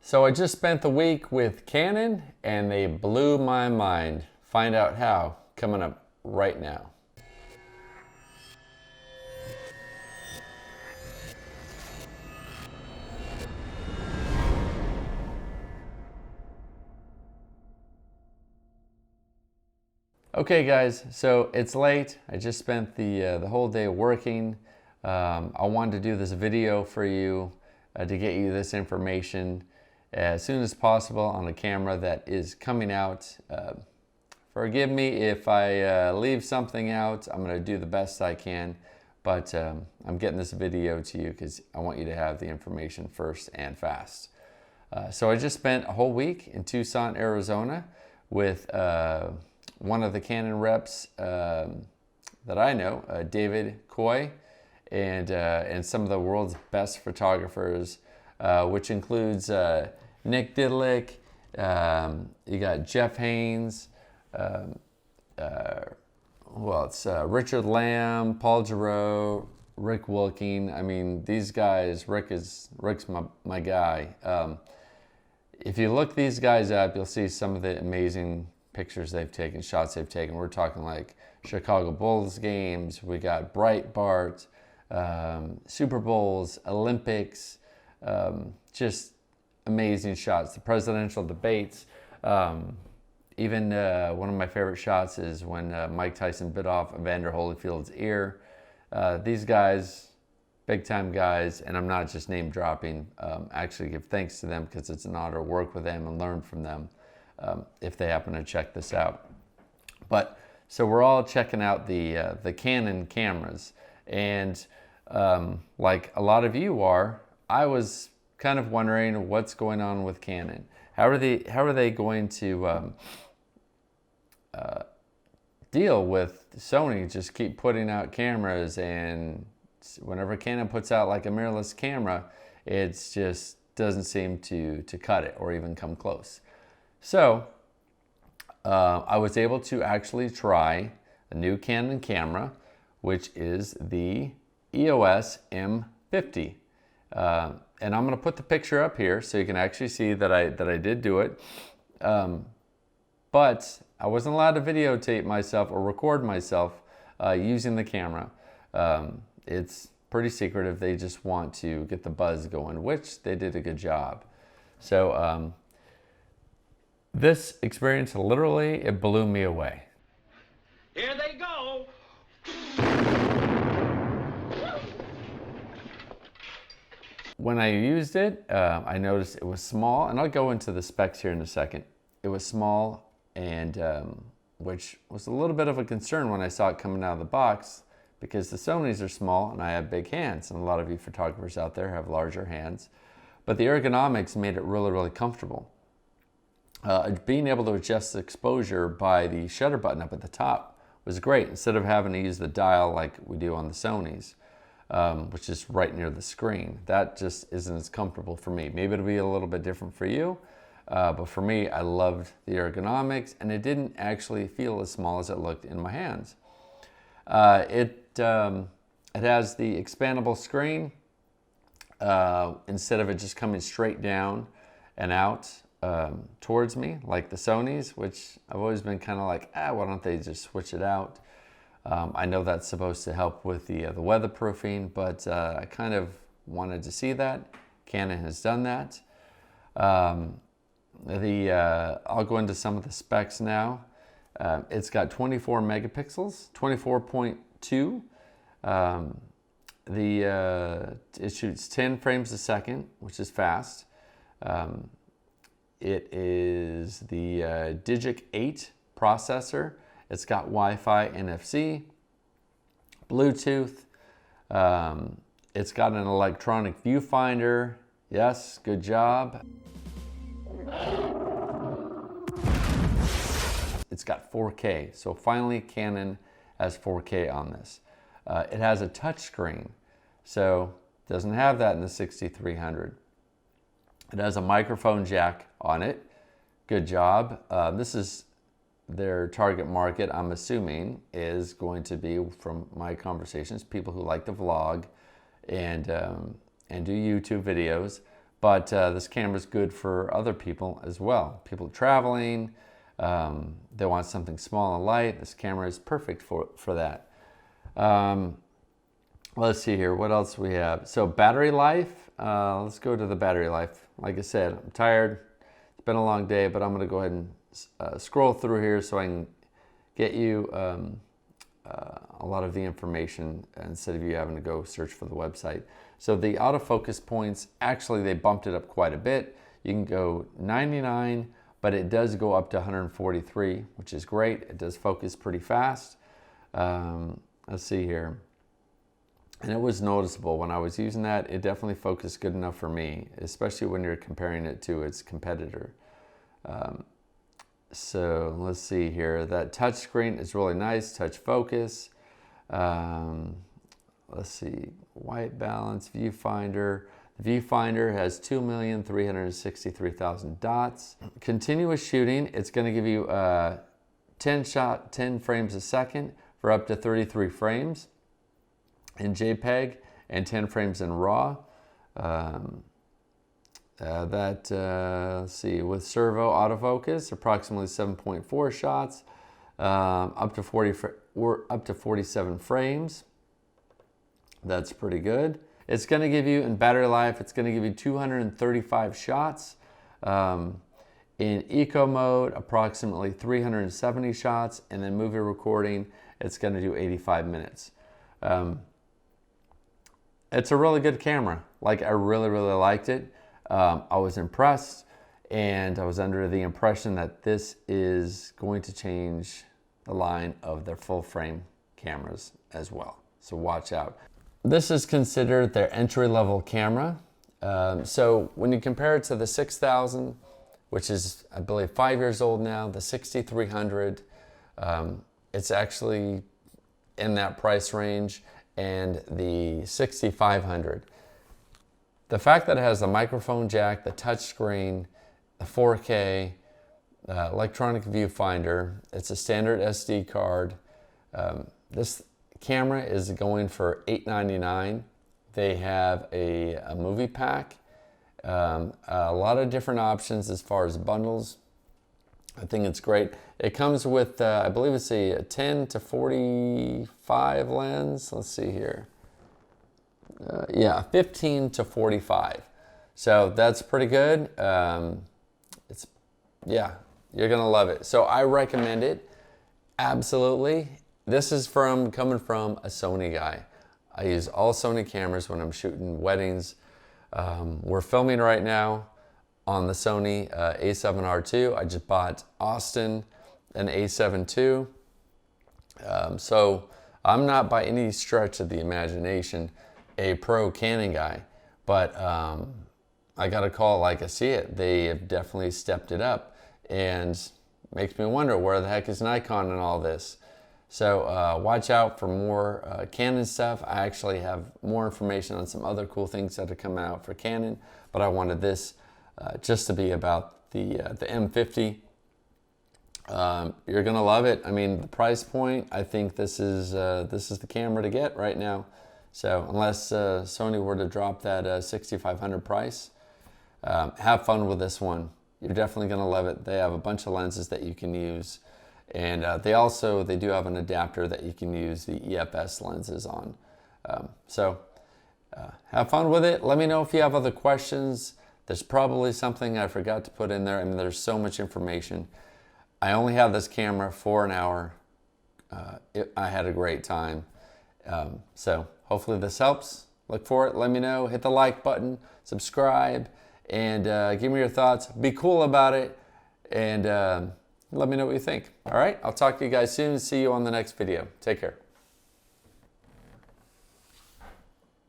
So I just spent the week with Canon and they blew my mind. Find out how, coming up right now. Okay guys, so it's late. I just spent the whole day working. I wanted to do this video for you to get you this information as soon as possible on a camera that is coming out. Forgive me if I leave something out. I'm going to do the best I can, but I'm getting this video to you because I want you to have the information first and fast. So I just spent a whole week in Tucson, Arizona with one of the Canon reps that I know, David Coy, and some of the world's best photographers, which includes Nick Didlick, you got Jeff Haynes, Richard Lamb, Paul Giroux, Rick Wilking. I mean, these guys, Rick's my guy. If you look these guys up, you'll see some of the amazing pictures they've taken, shots they've taken. We're talking like Chicago Bulls games, we got Breitbart, Super Bowls, Olympics, just amazing shots. The presidential debates. Even one of my favorite shots is when Mike Tyson bit off Evander Holyfield's ear. These guys, big time guys, and I'm not just name dropping, actually give thanks to them because it's an honor to work with them and learn from them if they happen to check this out. But so we're all checking out the Canon cameras, and like a lot of you are, I was kind of wondering what's going on with Canon. How are they going to deal with Sony just keep putting out cameras, and whenever Canon puts out like a mirrorless camera, it just doesn't seem to cut it or even come close. So I was able to actually try a new Canon camera, which is the EOS M50. And I'm going to put the picture up here so you can actually see that I did do it. But I wasn't allowed to videotape myself or record myself using the camera. It's pretty secretive. They just want to get the buzz going, which they did a good job. So this experience, literally, it blew me away. Here they go. When I used it, I noticed it was small, and I'll go into the specs here in a second. It was small, and which was a little bit of a concern when I saw it coming out of the box, because the Sonys are small and I have big hands, and a lot of you photographers out there have larger hands. But the ergonomics made it really, really comfortable. Being able to adjust the exposure by the shutter button up at the top was great, instead of having to use the dial like we do on the Sonys, which is right near the screen. That just isn't as comfortable for me. Maybe it'll be a little bit different for you, but for me, I loved the ergonomics, and it didn't actually feel as small as it looked in my hands. It has the expandable screen, instead of it just coming straight down and out towards me like the Sonys, which I've always been kind of like, why don't they just switch it out? I know that's supposed to help with the weatherproofing, but I kind of wanted to see that. Canon has done that. I'll go into some of the specs now. It's got 24 megapixels, 24.2. It shoots 10 frames a second, which is fast. It is the Digic 8 processor. It's got Wi-Fi, NFC, Bluetooth. It's got an electronic viewfinder. Yes, good job. It's got 4K. So finally, Canon has 4K on this. It has a touch screen, so it doesn't have that in the 6300. It has a microphone jack on it. Good job. This is their target market, I'm assuming, is going to be, from my conversations, people who like to vlog and do YouTube videos. but this camera is good for other people as well. People traveling, they want something small and light. This camera is perfect for that. Let's see here, what else we have? So battery life, let's go to the battery life. Like I said, I'm tired. It's been a long day, but I'm gonna go ahead and scroll through here so I can get you a lot of the information instead of you having to go search for the website. So the autofocus points, actually they bumped it up quite a bit. You can go 99, but it does go up to 143, which is great. It does focus pretty fast. Let's see here. And it was noticeable when I was using that. It definitely focused good enough for me, especially when you're comparing it to its competitor. So let's see here. That touch screen is really nice. Touch focus. Let's see. White balance, viewfinder. The viewfinder has 2,363,000 dots. Continuous shooting. It's going to give you 10 frames a second for up to 33 frames in JPEG and 10 frames in RAW. Let's see, with servo autofocus, approximately 7.4 shots, up to 47 frames. That's pretty good. It's going to give you, in battery life, it's going to give you 235 shots. In eco mode, approximately 370 shots, and then movie recording, it's going to do 85 minutes. It's a really good camera. Like, I really, really liked it. I was impressed, and I was under the impression that this is going to change the line of their full frame cameras as well. So watch out. This is considered their entry-level camera. So when you compare it to the 6000, which is, I believe, 5 years old now, the 6300, it's actually in that price range, and the 6500. The fact that it has the microphone jack, the touch screen, the 4K, electronic viewfinder, it's a standard SD card. This camera is going for $899. They have a movie pack, a lot of different options as far as bundles. I think it's great. It comes with, I believe it's a 10 to 45 lens. Let's see here. Yeah, 15 to 45. So that's pretty good. Yeah, you're gonna love it. So I recommend it, absolutely. This is coming from a Sony guy. I use all Sony cameras when I'm shooting weddings. We're filming right now on the Sony A7R II. I just bought Austin an A7 II. So I'm not by any stretch of the imagination a pro Canon guy, but I got a call like I see it. They have definitely stepped it up, and makes me wonder where the heck is Nikon in all this. So watch out for more Canon stuff. I actually have more information on some other cool things that are coming out for Canon, but I wanted this just to be about the M50. You're gonna love it. I mean, the price point, I think this is the camera to get right now. So unless Sony were to drop that $6,500 price, have fun with this one. You're definitely gonna love it. They have a bunch of lenses that you can use, and they do have an adapter that you can use the EFS lenses on. So have fun with it. Let me know if you have other questions. There's probably something I forgot to put in there. I mean, there's so much information. I only have this camera for an hour. I had a great time. So hopefully this helps. Look for it. Let me know. Hit the like button, subscribe, and give me your thoughts. Be cool about it, and let me know what you think. All right? I'll talk to you guys soon. See you on the next video. Take care.